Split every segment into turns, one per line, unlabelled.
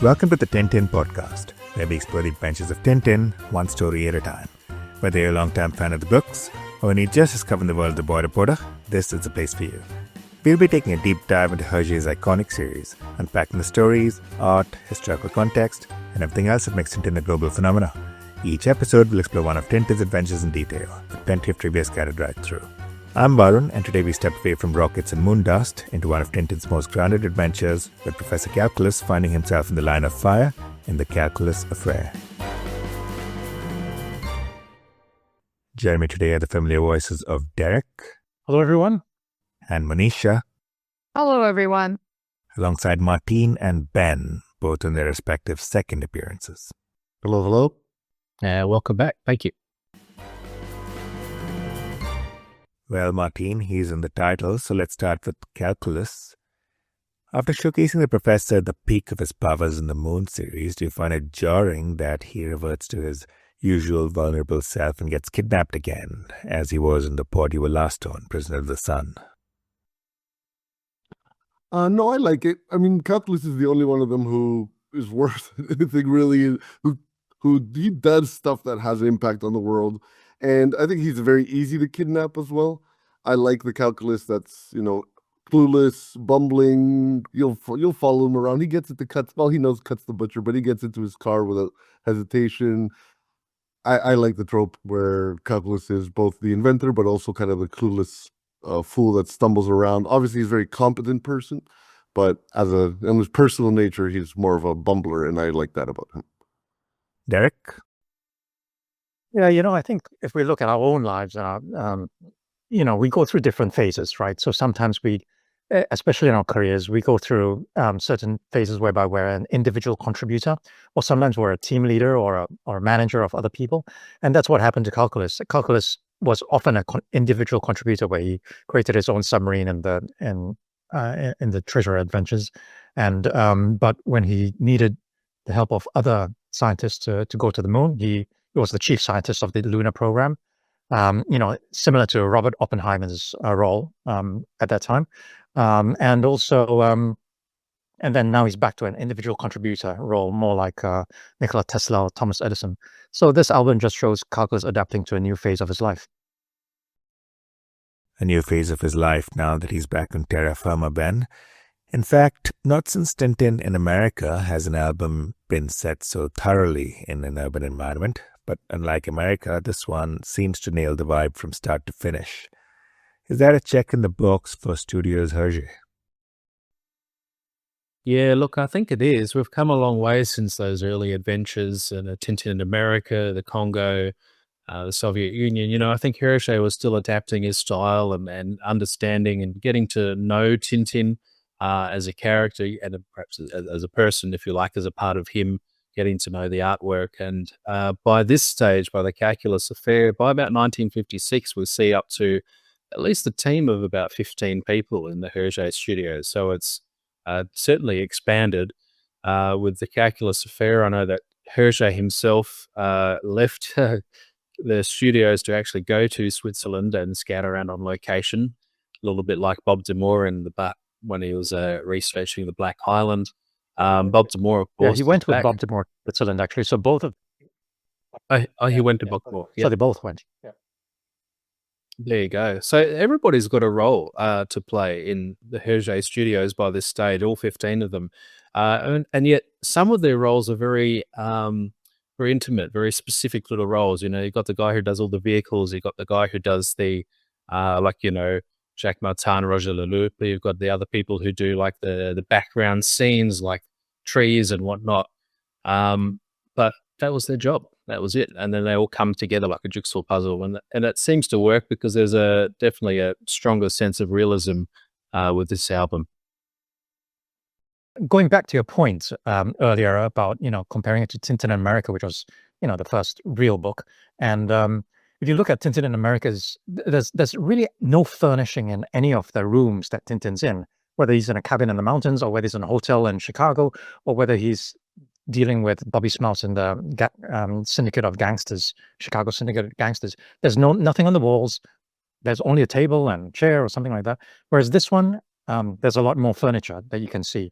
Welcome to the Tintin podcast, where we explore the adventures of Tintin, one story at a time. Whether you're a long-time fan of the books, or when you just discovered the world of the boy reporter, this is the place for you. We'll be taking a deep dive into Hergé's iconic series, unpacking the stories, art, historical context, and everything else that makes Tintin a global phenomenon. Each episode will explore one of Tintin's adventures in detail, with plenty of trivia scattered right through. I'm Varun, and today we step away from rockets and moon dust into one of Tintin's most grounded adventures, with Professor Calculus finding himself in the line of fire in the Calculus Affair. Joining me today are the familiar voices of Derek.
Hello, everyone.
And Manisha.
Hello, everyone.
Alongside Martine and Ben, both in their respective second appearances.
Hello, hello.
Welcome back. Thank you.
Well, Martine, he's in the title, so let's start with Calculus. After showcasing the professor at the peak of his powers in the Moon series, do you find it jarring that he reverts to his usual vulnerable self and gets kidnapped again, as he was in the pod you were last on, Prisoner of the Sun?
No, I like it. I mean, Calculus is the only one of them who is worth anything really, who he does stuff that has an impact on the world. And I think he's very easy to kidnap as well. I like the Calculus that's, clueless, bumbling. You'll follow him around. He gets into Cuts. Well, he knows Cuts the Butcher, but he gets into his car without hesitation. I like the trope where Calculus is both the inventor, but also kind of the clueless fool that stumbles around. Obviously, he's a very competent person, but in his personal nature, he's more of a bumbler, and I like that about him.
Derek?
Yeah, I think if we look at our own lives, we go through different phases, right? So sometimes especially in our careers, we go through certain phases whereby we're an individual contributor, or sometimes we're a team leader or a manager of other people. And that's what happened to Calculus. Calculus was often an individual contributor where he created his own submarine in the Treasure Adventures. And but when he needed the help of other scientists to go to the moon, he was the chief scientist of the lunar program, similar to Robert Oppenheimer's role at that time. And then now he's back to an individual contributor role, more like Nikola Tesla or Thomas Edison. So this album just shows Calculus adapting to a new phase of his life.
A new phase of his life now that he's back on terra firma, Ben. In fact, not since Tintin in America has an album been set so thoroughly in an urban environment. But unlike America, this one seems to nail the vibe from start to finish. Is that a check in the box for Studios Hergé?
Yeah, look, I think it is. We've come a long way since those early adventures in Tintin in America, the Congo, the Soviet Union. I think Hergé was still adapting his style and understanding and getting to know Tintin as a character and perhaps as a person, if you like, as a part of him, getting to know the artwork. And by this stage, by the Calculus Affair, by about 1956, we see up to at least a team of about 15 people in the Hergé studios. So it's certainly expanded with the Calculus Affair. I know that Hergé himself left the studios to actually go to Switzerland and scout around on location, a little bit like Bob Demore in when he was researching the Black Island. Bob Demore, of course.
Yeah, he went with Bob Demore to Switzerland, actually. So both of
he went to Bob Demore.
Yeah. So they both went. Yeah.
There you go. So everybody's got a role to play in the Hergé studios by this stage, all 15 of them. And yet some of their roles are very very intimate, very specific little roles. You've got the guy who does all the vehicles. You've got the guy who does the, Jacques Martin, Roger Leloup. You've got the other people who do like the background scenes, like trees and whatnot. But that was their job. That was it. And then they all come together like a jigsaw puzzle. And it seems to work because there's definitely a stronger sense of realism with this album.
Going back to your point earlier about, comparing it to Tintin in America, which was, the first real book. And if you look at Tintin in America, there's really no furnishing in any of the rooms that Tintin's in, whether he's in a cabin in the mountains or whether he's in a hotel in Chicago or whether he's dealing with Bobby Smouse in the syndicate of gangsters, Chicago syndicate of gangsters. There's nothing on the walls. There's only a table and chair or something like that. Whereas this one, there's a lot more furniture that you can see,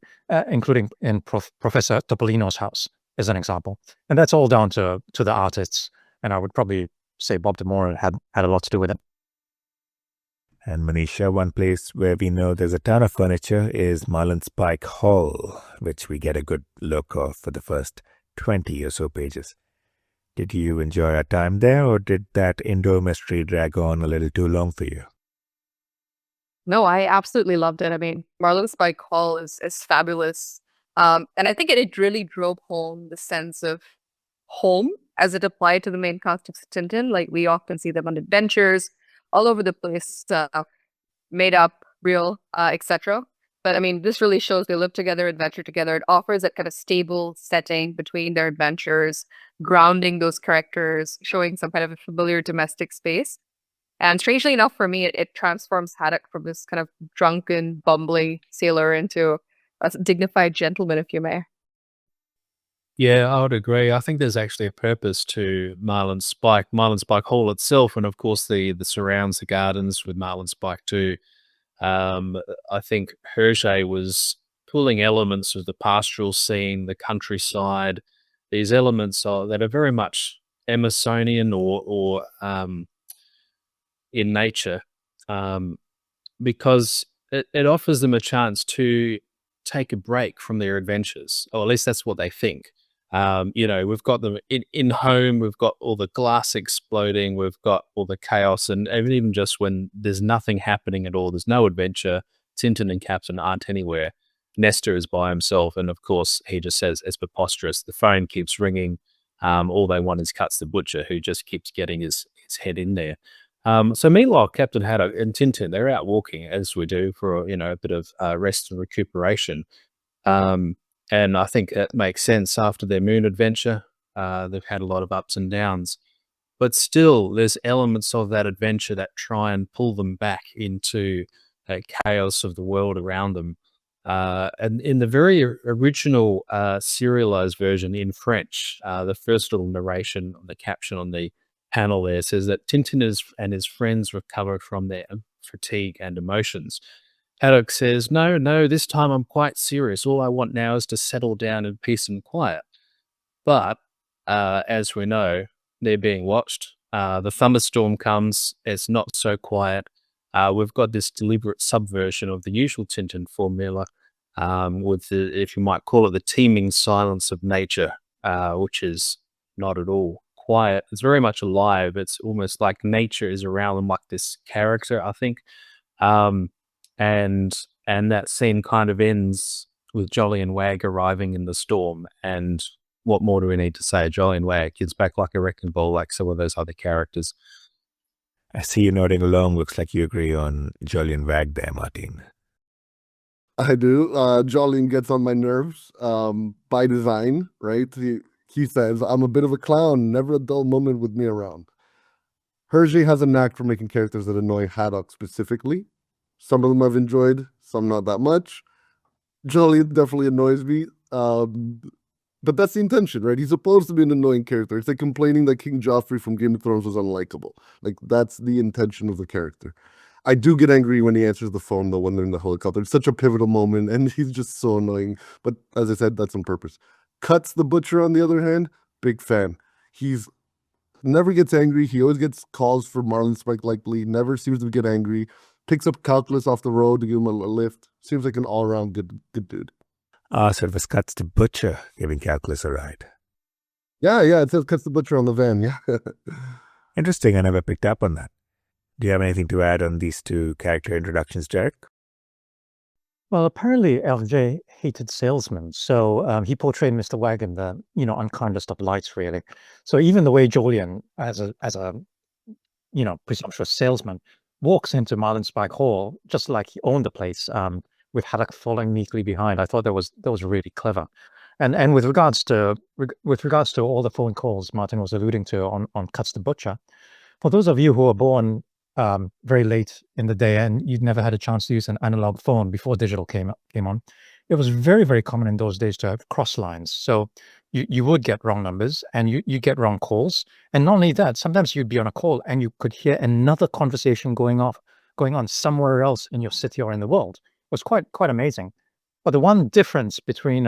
including in Professor Topolino's house, as an example. And that's all down to the artists. And I would probably say Bob DeMora had a lot to do with it.
And Manisha, one place where we know there's a ton of furniture is Marlinspike Hall, which we get a good look of for the first 20 or so pages. Did you enjoy our time there, or did that indoor mystery drag on a little too long for you?
No, I absolutely loved it. I mean, Marlinspike Hall is fabulous. And I think it really drove home the sense of home as it applied to the main cast of Tintin. Like, we often see them on adventures all over the place, made up, real, etc. But I mean, this really shows they live together, adventure together. It offers that kind of stable setting between their adventures, grounding those characters, showing some kind of a familiar domestic space. And strangely enough, for me, it transforms Haddock from this kind of drunken, bumbling sailor into a dignified gentleman, if you may.
Yeah, I would agree. I think there's actually a purpose to Marlinspike Hall itself, and of course the surrounds, the gardens with Marlinspike too. I think Hergé was pulling elements of the pastoral scene, the countryside, these elements that are very much Emersonian or in nature, because it offers them a chance to take a break from their adventures, or at least that's what they think. We've got them in home, we've got all the glass exploding, we've got all the chaos, and even just when there's nothing happening at all, there's no adventure, Tintin and Captain aren't anywhere. Nestor is by himself, and of course, he just says it's preposterous. The phone keeps ringing. All they want is Cuts the Butcher, who just keeps getting his head in there. So meanwhile, Captain Haddock and Tintin, they're out walking, as we do, for a bit of rest and recuperation. And I think it makes sense after their moon adventure. They've had a lot of ups and downs. But still, there's elements of that adventure that try and pull them back into that chaos of the world around them. And in the very original serialized version in French, the first little narration on the caption on the panel there says that Tintin and his friends recovered from their fatigue and emotions. Haddock says, no, this time I'm quite serious. All I want now is to settle down in peace and quiet. But as we know, they're being watched. The thunderstorm comes. It's not so quiet. We've got this deliberate subversion of the usual Tintin formula with if you might call it, the teeming silence of nature, which is not at all quiet. It's very much alive. It's almost like nature is around them, like this character, I think. And that scene kind of ends with Jolly and Wag arriving in the storm. And what more do we need to say? Jolly and Wag, kids back like a wrecking ball, like some of those other characters.
I see you nodding along. Looks like you agree on Jolly and Wag there, Martin.
I do. Jolene gets on my nerves by design, right? He says, I'm a bit of a clown, never a dull moment with me around. Hergé has a knack for making characters that annoy Haddock specifically. Some of them I've enjoyed, some not that much. Jolene definitely annoys me. But that's the intention, right? He's supposed to be an annoying character. It's like complaining that King Joffrey from Game of Thrones was unlikable. Like, that's the intention of the character. I do get angry when he answers the phone, though, when they're in the helicopter. It's such a pivotal moment, and he's just so annoying. But as I said, that's on purpose. Cuts the Butcher, on the other hand, big fan. He's never gets angry. He always gets calls for Marlinspike likely, never seems to get angry. Picks up Calculus off the road to give him a lift. Seems like an all-around good dude.
So it was Cuts the Butcher giving Calculus a ride.
Yeah, it says Cuts the Butcher on the van, yeah.
Interesting, I never picked up on that. Do you have anything to add on these two character introductions, Derek?
Well, apparently Hergé hated salesmen, so he portrayed Mr. Wag in the unkindest of lights, really. So even the way Julian, as a presumptuous salesman, walks into Marlinspike Hall just like he owned the place, with Haddock following meekly behind, I thought that was really clever. And with regards to all the phone calls Martin was alluding to on Cuts the Butcher, for those of you who were born very late in the day and you'd never had a chance to use an analog phone before digital came on, it was very, very common in those days to have cross lines. So you would get wrong numbers and you get wrong calls. And not only that, sometimes you'd be on a call and you could hear another conversation going on somewhere else in your city or in the world. was quite amazing. But the one difference between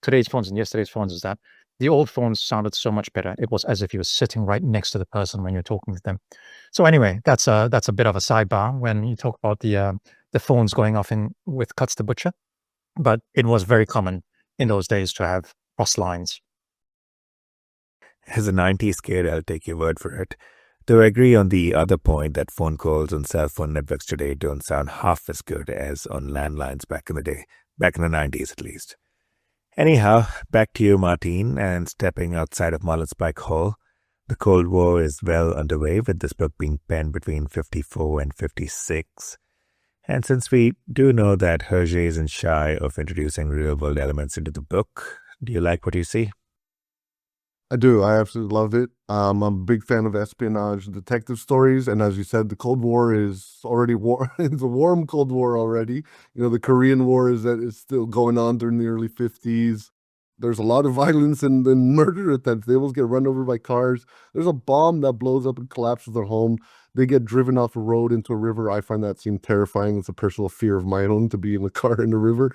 today's phones and yesterday's phones is that the old phones sounded so much better. It was as if you were sitting right next to the person when you're talking to them. So anyway, that's a bit of a sidebar when you talk about the phones going off in with Cuts the Butcher. But it was very common in those days to have cross lines.
As a 90s kid, I'll take your word for it. Though I agree on the other point that phone calls on cell phone networks today don't sound half as good as on landlines back in the day, back in the 90s at least. Anyhow, back to you, Martin, and stepping outside of Marlinspike Hall. The Cold War is well underway, with this book being penned between 54 and 56. And since we do know that Hergé isn't shy of introducing real-world elements into the book, do you like what you see?
I do. I absolutely love it. I'm a big fan of espionage and detective stories, and as you said, the Cold War is already war. It's a warm Cold War already. You know, the Korean War is still going on during the early 50s. There's a lot of violence and murder attempts. They almost get run over by cars. There's a bomb that blows up and collapses their home. They get driven off a road into a river. I find that scene terrifying. It's a personal fear of my own to be in a car in a river.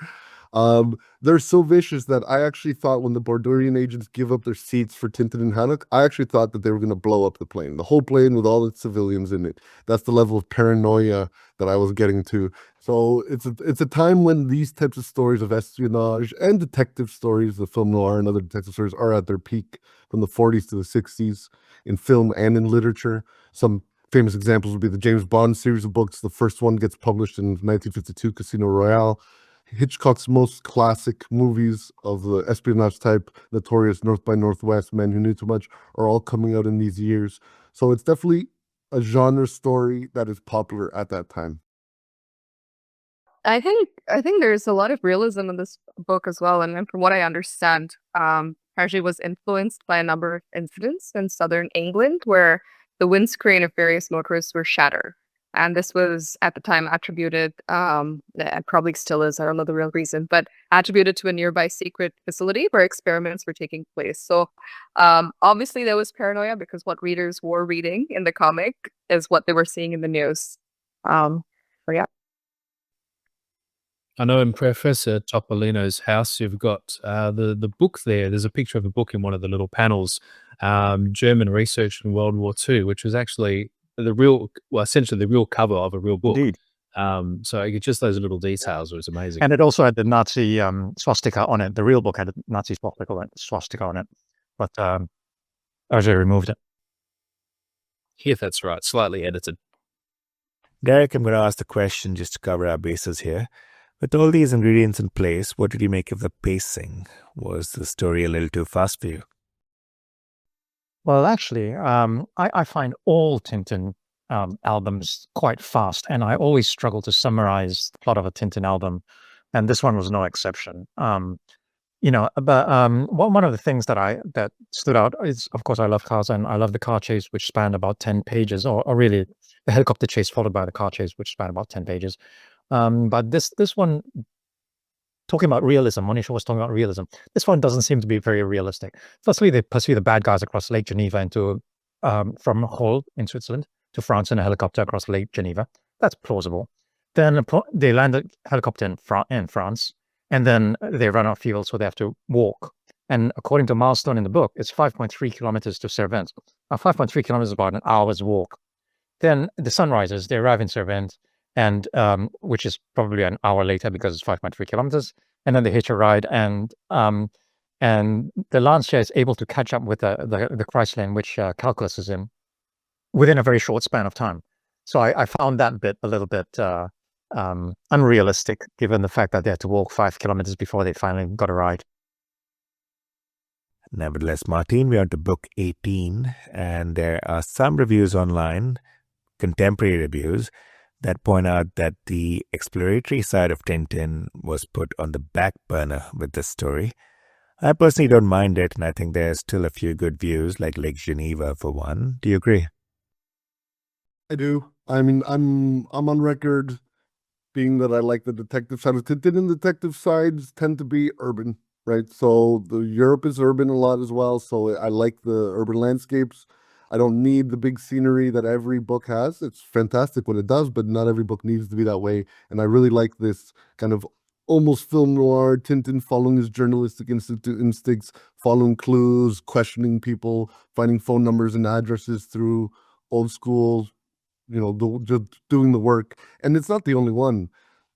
They're so vicious that I actually thought when the Bordurian agents give up their seats for Tintin and Hanuk, I actually thought that they were going to blow up the plane, the whole plane with all the civilians in it. That's the level of paranoia that I was getting to. So it's a time when these types of stories of espionage and detective stories, the film noir and other detective stories, are at their peak from the 40s to the 60s in film and in literature. Some famous examples would be the James Bond series of books. The first one gets published in 1952, Casino Royale. Hitchcock's most classic movies of the espionage type, Notorious, North by Northwest, Men Who Knew Too Much, are all coming out in these years. So it's definitely a genre story that is popular at that time.
I think there's a lot of realism in this book as well, and from what I understand, Hergé was influenced by a number of incidents in southern England where the windscreen of various motorists were shattered. And this was at the time attributed, and probably still is, I don't know the real reason, but attributed to a nearby secret facility where experiments were taking place. So obviously there was paranoia because what readers were reading in the comic is what they were seeing in the news. So yeah.
I know in Professor Topolino's house, you've got the book there. There's a picture of a book in one of the little panels, German research in World War II, which was actually essentially the real cover of a real book.
Indeed.
So just those little details was amazing.
And it also had the Nazi swastika on it. The real book had a Nazi swastika on it, but Hergé removed it.
Yeah, that's right. Slightly edited.
Derek, I'm going to ask the question just to cover our bases here. With all these ingredients in place, what did you make of the pacing? Was the story a little too fast for you?
Well, actually, I find all Tintin albums quite fast, and I always struggle to summarize the plot of a Tintin album, and this one was no exception. But one of the things that stood out is, of course, I love cars, and I love the car chase, which spanned about 10 pages, or really the helicopter chase followed by the car chase, which spanned about 10 pages. But this one, talking about realism, Monisha was talking about realism. This one doesn't seem to be very realistic. Firstly, they pursue the bad guys across Lake Geneva from Hull in Switzerland to France in a helicopter across Lake Geneva. That's plausible. Then they land a helicopter in France, and then they run out of fuel, so they have to walk. And according to Milestone in the book, it's 5.3 kilometers to Servent. 5.3 kilometers is about an hour's walk. Then the sun rises, they arrive in Servent, and which is probably an hour later because it's 5.3 kilometers. And then they hitch a ride, and the Lancia is able to catch up with the Chrysler in which Calculus is in within a very short span of time. So I found that bit a little bit unrealistic, given the fact that they had to walk 5 kilometers before they finally got a ride.
Nevertheless, Martin, we're on to book 18, and there are some reviews online, contemporary reviews, that point out that the exploratory side of Tintin was put on the back burner with this story. I personally don't mind it, and I think there's still a few good views, like Lake Geneva for one. Do you agree?
I do. I mean, I'm on record being that I like the detective side of Tintin, and detective sides tend to be urban, right? So the Europe is urban a lot as well. So I like the urban landscapes. I don't need the big scenery that every book has. It's fantastic what it does, but not every book needs to be that way. And I really like this kind of almost film noir, Tintin following his journalistic instincts, following clues, questioning people, finding phone numbers and addresses through old school, just doing the work. And it's not the only one.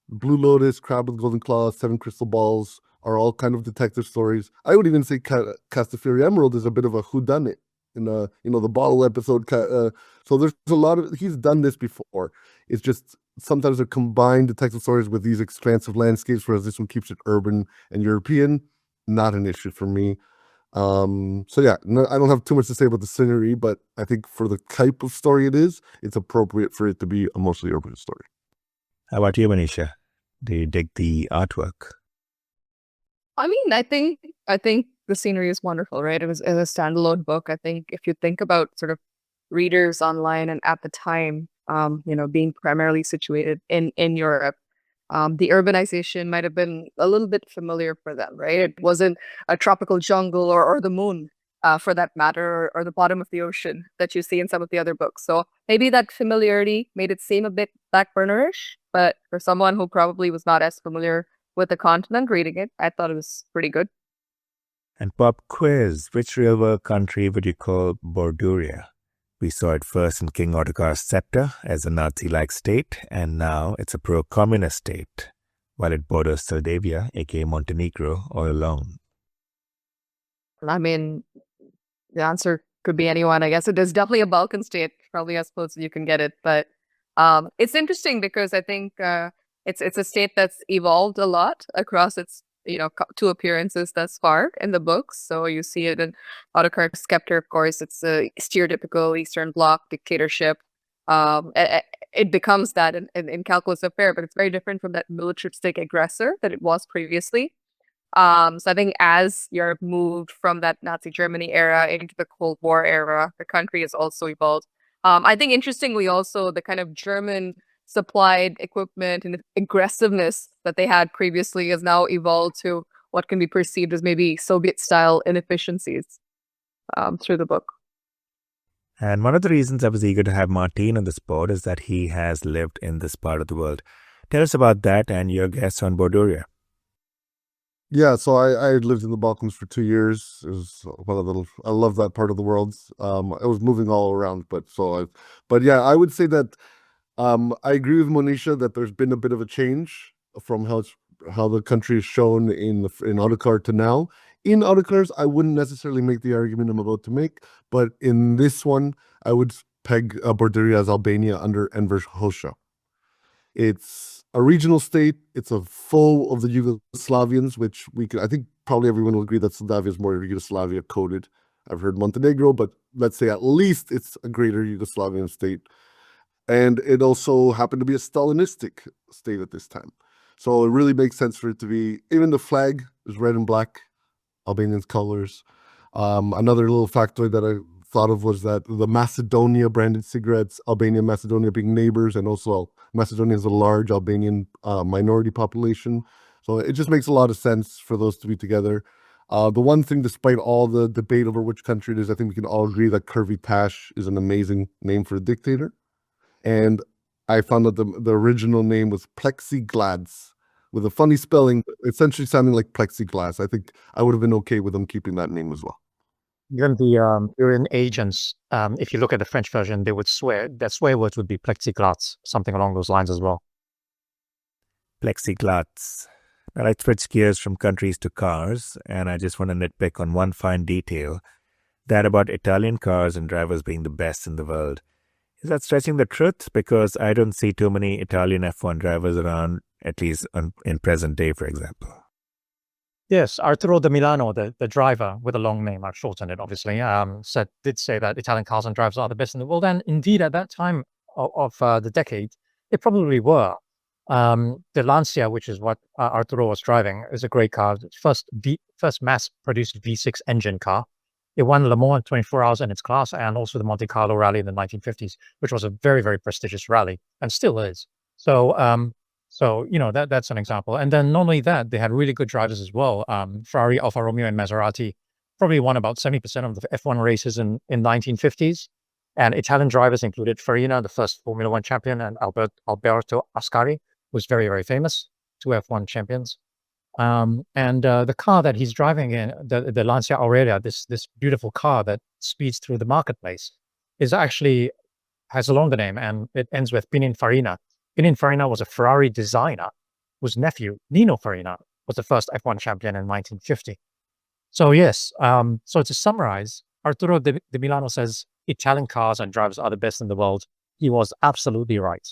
Blue Lotus, Crab with Golden Claws, Seven Crystal Balls are all kind of detective stories. I would even say Castafiore Emerald is a bit of a whodunit in the bottle episode. So there's a lot of, he's done this before. It's just sometimes they're combined detective stories with these expansive landscapes, whereas this one keeps it urban and European. Not an issue for me. So yeah, I don't have too much to say about the scenery, but I think for the type of story it is, it's appropriate for it to be a mostly urban story.
How about you, Manisha? Do you dig the artwork?
I mean, I think the scenery is wonderful, right? It was a standalone book. I think if you think about sort of readers online and at the time, being primarily situated in Europe, the urbanization might have been a little bit familiar for them, right? It wasn't a tropical jungle or the moon, for that matter, or the bottom of the ocean that you see in some of the other books. So maybe that familiarity made it seem a bit backburnerish, but for someone who probably was not as familiar with the continent reading it, I thought it was pretty good.
And pop quiz, which real world country would you call Borduria? We saw it first in King Ottokar's scepter as a Nazi-like state, and now it's a pro-communist state, while it borders Moldavia, aka Montenegro, all along.
I mean, the answer could be anyone. I guess it is definitely a Balkan state, probably as close as you can get it. But it's interesting because I think it's a state that's evolved a lot across its two appearances thus far in the books. So you see it in Ottokar's scepter, of course. It's a stereotypical Eastern Bloc dictatorship. It becomes that in Calculus Affair, but it's very different from that militaristic aggressor that it was previously. So I think as Europe moved from that Nazi Germany era into the Cold War era, the country has also evolved. I think interestingly also the kind of German supplied equipment and aggressiveness that they had previously has now evolved to what can be perceived as maybe Soviet-style inefficiencies through the book.
And one of the reasons I was eager to have Martin on this pod is that he has lived in this part of the world. Tell us about that and your guests on Borduria.
Yeah, so I lived in the Balkans for 2 years. It was I love that part of the world. I was moving all around, but yeah, I would say that I agree with Monisha that there's been a bit of a change from how the country is shown in Ottokar to now. In Ottokar's, I wouldn't necessarily make the argument I'm about to make, but in this one, I would peg Borduria as Albania under Enver Hoxha. It's a regional state. It's a full of the Yugoslavians, which I think probably everyone will agree that Moldavia is more Yugoslavia coded. I've heard Montenegro, but let's say at least it's a greater Yugoslavian state. And it also happened to be a Stalinistic state at this time. So it really makes sense for it to be, even the flag is red and black, Albanian's colors. Another little factoid that I thought of was that the Macedonia branded cigarettes, Albania and Macedonia being neighbors, and also Macedonia is a large Albanian minority population. So it just makes a lot of sense for those to be together. The one thing, despite all the debate over which country it is, I think we can all agree that Curvy Tash is an amazing name for a dictator. And I found that the original name was Plexiglads, with a funny spelling, essentially sounding like plexiglass. I think I would have been okay with them keeping that name as well.
Even the European agents, if you look at the French version, they would swear, their swear words would be plexiglas, something along those lines as well.
Plexiglas. Well, I switched gears from countries to cars, and I just want to nitpick on one fine detail, that about Italian cars and drivers being the best in the world. Is that stretching the truth? Because I don't see too many Italian F1 drivers around, at least in present day, for example.
Yes, Arturo de Milano, the driver with a long name, I've shortened it obviously, did say that Italian cars and drivers are the best in the world. And indeed, at that time of the decade, they probably were. The Lancia, which is what Arturo was driving, is a great car. First mass-produced V6 engine car. It won Le Mans 24 hours in its class, and also the Monte Carlo rally in the 1950s, which was a very, very prestigious rally, and still is. So that's an example. And then not only that, they had really good drivers as well. Ferrari, Alfa Romeo, and Maserati probably won about 70% of the F1 races in 1950s. And Italian drivers included Farina, the first Formula One champion, and Alberto Ascari, who's very, very famous, two F1 champions. And the car that he's driving in, the Lancia Aurelia, this beautiful car that speeds through the marketplace, is actually has a longer name, and it ends with Pininfarina. Pininfarina was a Ferrari designer whose nephew, Nino Farina, was the first F1 champion in 1950. So yes, so to summarize, Arturo de Milano says Italian cars and drivers are the best in the world. He was absolutely right.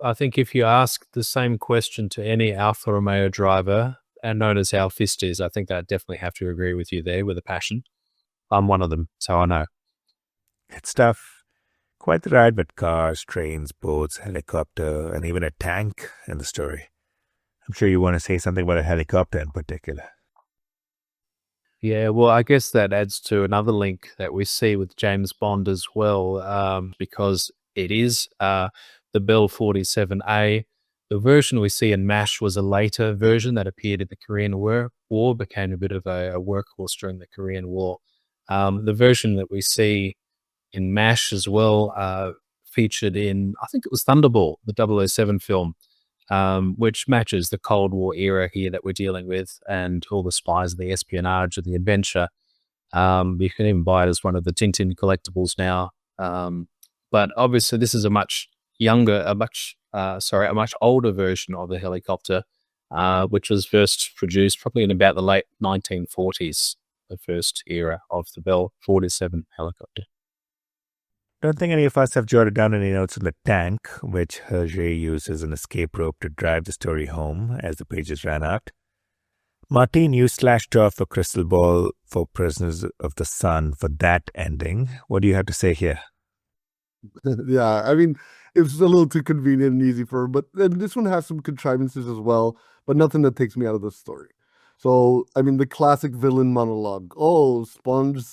I think if you ask the same question to any Alfa Romeo driver and known as Alfistas, I think I'd definitely have to agree with you there with a passion. I'm one of them, so I know.
Good stuff. Quite the ride with cars, trains, boats, helicopter, and even a tank in the story. I'm sure you want to say something about a helicopter in particular.
Yeah, well, I guess that adds to another link that we see with James Bond as well, because it is the Bell 47A. The version we see in MASH was a later version that appeared in the Korean War, became a bit of a workhorse during the Korean War. The version that we see in MASH as well featured in, I think it was Thunderball, the 007 film, which matches the Cold War era here that we're dealing with, and all the spies, the espionage, and the adventure. You can even buy it as one of the Tintin collectibles now. But obviously, this is a much older version of the helicopter, which was first produced probably in about the late 1940s, the first era of the Bell 47 helicopter.
Don't think any of us have jotted down any notes on the tank, which Hergé used as an escape rope to drive the story home as the pages ran out. Martin, you slashed off a crystal ball for Prisoners of the Sun for that ending. What do you have to say here?
Yeah, I mean, it was a little too convenient and easy for her, but then this one has some contrivances as well, but nothing that takes me out of the story. So, I mean, the classic villain monologue. Oh, Sponge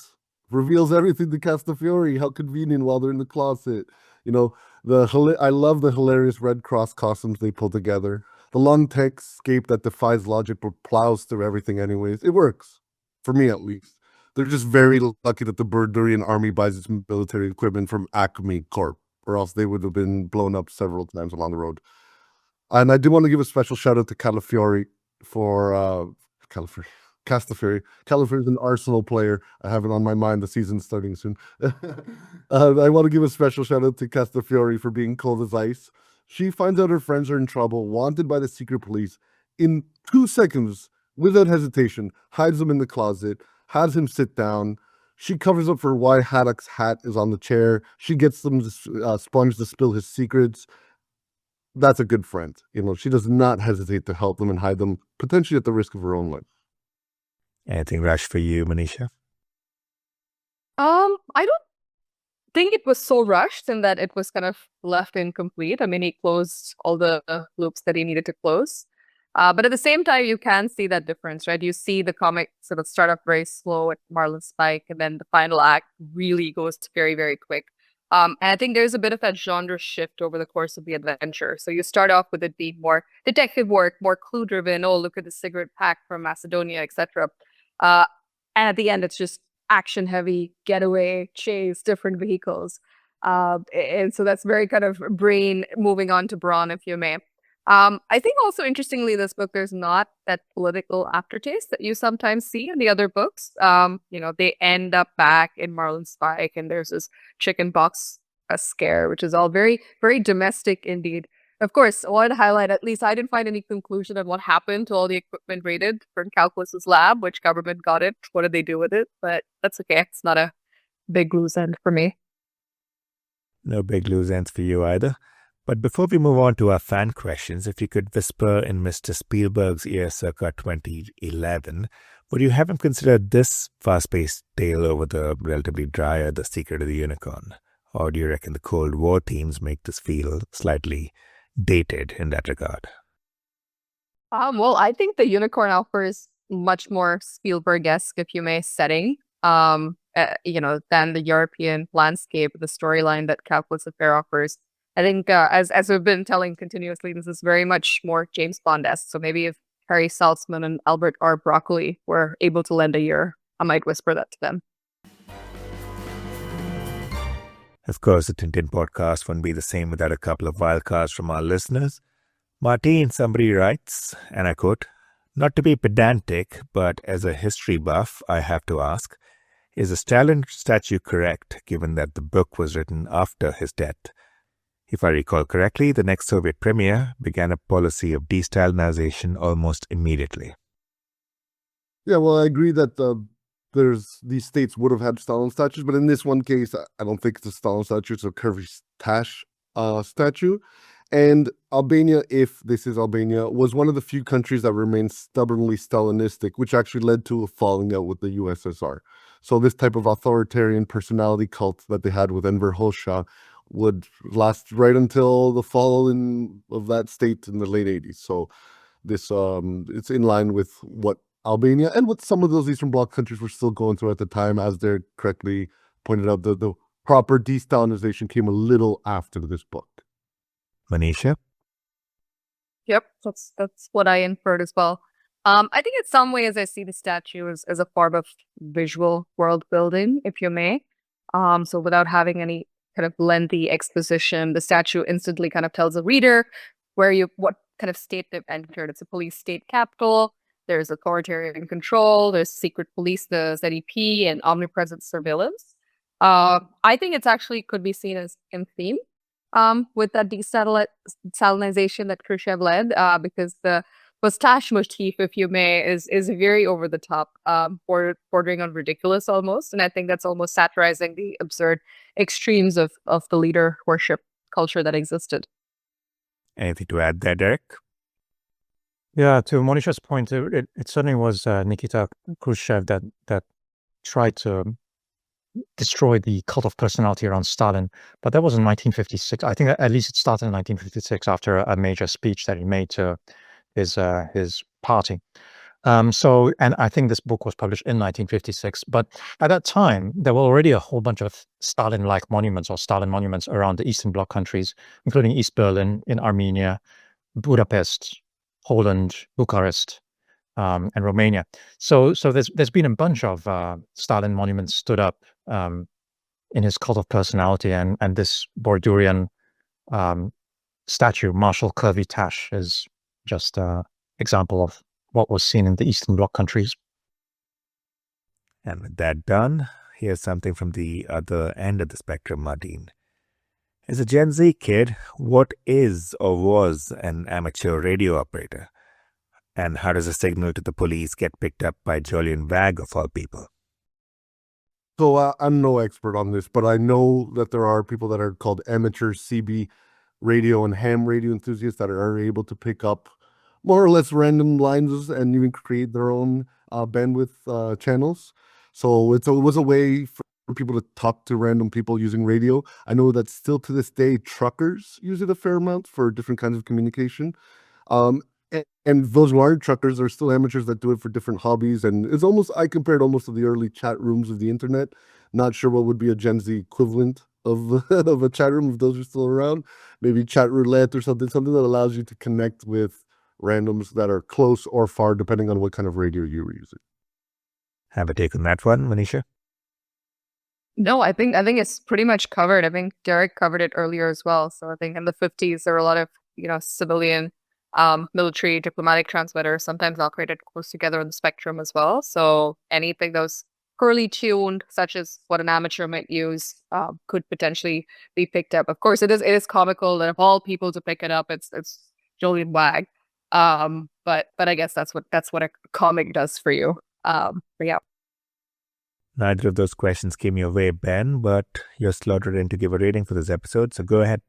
reveals everything to Castafiore. How convenient while they're in the closet. You know, I love the hilarious Red Cross costumes they pull together. The long escape that defies logic but plows through everything anyways. It works. For me, at least. They're just very lucky that the Bordurian army buys its military equipment from Acme Corp, or else they would have been blown up several times along the road. And I do want to give a special shout out to Castafiore for Castafiore. Castafiore is an Arsenal player. I have it on my mind. The season's starting soon. I want to give a special shout out to Castafiore for being cold as ice. She finds out her friends are in trouble, wanted by the secret police. In 2 seconds, without hesitation, hides them in the closet, has him sit down. She covers up for why Haddock's hat is on the chair. She gets them Sponge to spill his secrets. That's a good friend. You know, she does not hesitate to help them and hide them, potentially at the risk of her own life.
Anything rush for you, Manisha?
I don't think it was so rushed in that it was kind of left incomplete. I mean, he closed all the loops that he needed to close. But at the same time, you can see that difference, right? You see the comic sort of start off very slow at Marlinspike, and then the final act really goes very, very quick. And I think there's a bit of that genre shift over the course of the adventure. So you start off with it being more detective work, more clue-driven. Oh, look at the cigarette pack from Macedonia, etc. And at the end, it's just action-heavy, getaway, chase, different vehicles. And so that's very kind of brain moving on to brawn, if you may. I think also interestingly, this book, there's not that political aftertaste that you sometimes see in the other books. They end up back in Marlinspike, and there's this chicken pox scare, which is all very, very domestic indeed. Of course, I wanted to highlight, at least I didn't find any conclusion on what happened to all the equipment raided from Calculus's lab, which government got it. What did they do with it? But that's okay. It's not a big loose end for me.
No big loose ends for you either. But before we move on to our fan questions, if you could whisper in Mr. Spielberg's ear circa 2011, would you have him consider this fast-paced tale over the relatively drier The Secret of the Unicorn? Or do you reckon the Cold War themes make this feel slightly dated in that regard?
Well, I think the Unicorn offers much more Spielberg-esque, if you may, setting, than the European landscape, the storyline that Calculus Affair offers. I think, as we've been telling continuously, this is very much more James Bond-esque. So maybe if Harry Saltzman and Albert R. Broccoli were able to lend a ear, I might whisper that to them.
Of course, the Tintin podcast wouldn't be the same without a couple of wildcards from our listeners. Martine, somebody writes, and I quote, "Not to be pedantic, but as a history buff, I have to ask, is the Stalin statue correct, given that the book was written after his death? If I recall correctly, the next Soviet premier began a policy of de-Stalinization almost immediately."
Yeah, well, I agree that these states would have had Stalin statues, but in this one case, I don't think it's a Stalin statue; it's a Curvy Tash statue. And Albania, if this is Albania, was one of the few countries that remained stubbornly Stalinistic, which actually led to a falling out with the USSR. So this type of authoritarian personality cult that they had with Enver Hoxha would last right until the fall of that state in the late 80s. So this it's in line with what Albania and what some of those Eastern Bloc countries were still going through at the time. As they're correctly pointed out, the proper de-Stalinization came a little after this book.
Manisha?
Yep, that's what I inferred as well. I think in some ways I see the statue as a form of visual world building, if you may. So without having any kind of lengthy exposition, the statue instantly kind of tells the reader what kind of state they've entered. It's a police state capital. There's authoritarian control. There's secret police, the ZEP, and omnipresent surveillance. I think it's actually could be seen as in theme with that desalinization that Khrushchev led, because the mustache motif, if you may, is very over the top, bordering on ridiculous almost. And I think that's almost satirizing the absurd extremes of the leader worship culture that existed.
Anything to add there, Derek?
Yeah, to Monisha's point, it certainly was Nikita Khrushchev that tried to destroy the cult of personality around Stalin, but that was in 1956. I think at least it started in 1956 after a major speech that he made to his party. And I think this book was published in 1956. But at that time, there were already a whole bunch of Stalin-like monuments or Stalin monuments around the Eastern Bloc countries, including East Berlin in Armenia, Budapest, Poland, Bucharest, and Romania. So there's been a bunch of Stalin monuments stood up in his cult of personality, and this Bordurian statue, Marshal Curvy Tash, is just an example of what was seen in the Eastern Bloc countries.
And with that done, here's something from the other end of the spectrum, Martine. As a Gen Z kid, what is or was an amateur radio operator? And how does a signal to the police get picked up by Julian Wag of all people?
So I'm no expert on this, but I know that there are people that are called amateur CB radio and ham radio enthusiasts that are able to pick up more or less random lines and even create their own bandwidth channels. So it was a way for people to talk to random people using radio. I know that still to this day, truckers use it a fair amount for different kinds of communication. And those who aren't truckers are still amateurs that do it for different hobbies. And it's almost, I compared almost to the early chat rooms of the internet. Not sure what would be a Gen Z equivalent of of a chat room if those are still around. Maybe chat roulette or something that allows you to connect with randoms that are close or far, depending on what kind of radio you were using.
Have a take on that one, Manisha?
No, I think it's pretty much covered. I think Derek covered it earlier as well. So I think in the 50s there were a lot of civilian, military, diplomatic transmitters, sometimes operated close together on the spectrum as well. So anything that was poorly tuned, such as what an amateur might use, could potentially be picked up. Of course, it is comical that of all people to pick it up, it's Julian Wag. But I guess that's what a comic does for you. But yeah.
Neither of those questions came your way, Ben, but you're slotted in to give a rating for this episode, so go ahead.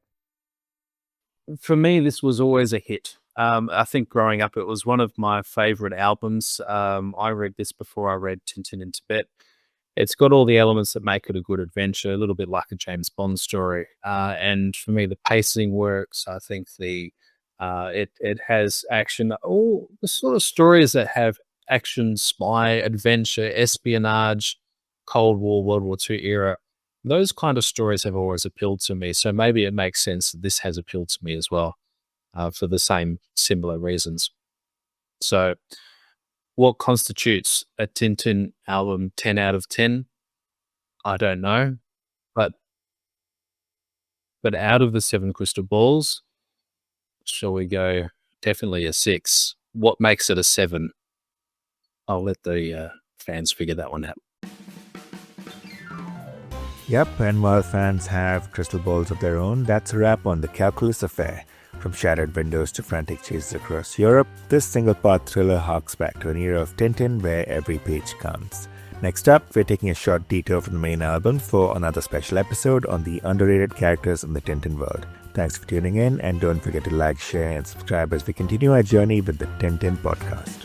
For me, this was always a hit. I think growing up, it was one of my favorite albums. I read this before I read Tintin in Tibet. It's got all the elements that make it a good adventure, a little bit like a James Bond story. And for me, the pacing works. I think it has action. All the sort of stories that have action, spy, adventure, espionage, Cold War, World War II era. Those kind of stories have always appealed to me. So maybe it makes sense that this has appealed to me as well, for the same similar reasons. So what constitutes a Tintin album 10 out of 10? I don't know. But But out of the 7 crystal balls, shall we go definitely a 6? What makes it a 7? I'll let the fans figure that one out.
Yep, and while fans have crystal balls of their own, that's a wrap on the Calculus Affair. From shattered windows to frantic chases across Europe, this single-part thriller harks back to an era of Tintin where every page counts. Next up, we're taking a short detour from the main album for another special episode on the underrated characters in the Tintin world. Thanks for tuning in, and don't forget to like, share, and subscribe as we continue our journey with the Tintin podcast.